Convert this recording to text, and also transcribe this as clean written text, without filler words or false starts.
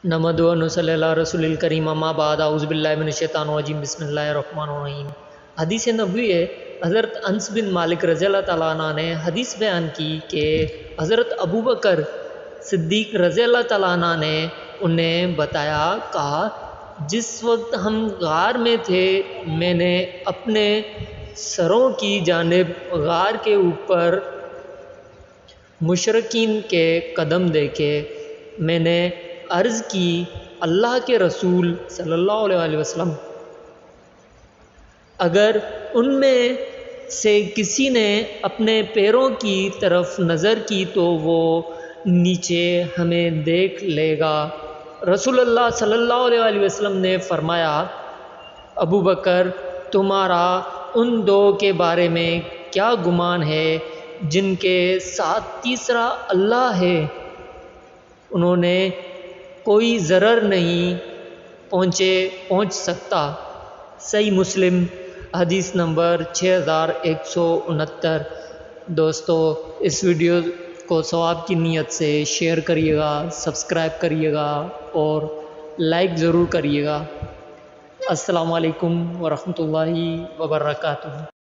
نحمد و نصلی اللہ رسول الکریم اما بعد اعوذ باللہ من الشیطان الرجیم بسم اللہ الرحمن الرحیم۔ حدیث نبوی ہے، حضرت انس بن مالک رضی اللہ تعالیٰ عنہ نے حدیث بیان کی کہ حضرت ابو بکر صدیق رضی اللہ تعالیٰ عنہ نے انہیں بتایا، کہا جس وقت ہم غار میں تھے میں نے اپنے سروں کی جانب غار کے اوپر مشرکین کے قدم دیکھے۔ میں نے عرض کی، اللہ کے رسول صلی اللہ علیہ وسلم، اگر ان میں سے کسی نے اپنے پیروں کی طرف نظر کی تو وہ نیچے ہمیں دیکھ لے گا۔ رسول اللہ صلی اللہ علیہ وسلم نے فرمایا، ابو بکر تمہارا ان دو کے بارے میں کیا گمان ہے جن کے ساتھ تیسرا اللہ ہے؟ انہوں نے کوئی ضرر نہیں پہنچ سکتا۔ صحیح مسلم حدیث نمبر 6169۔ دوستو، اس ویڈیو کو ثواب کی نیت سے شیئر کریے گا، سبسکرائب کریے گا اور لائک ضرور کریے گا۔ السلام علیکم ورحمۃ اللہ وبرکاتہ۔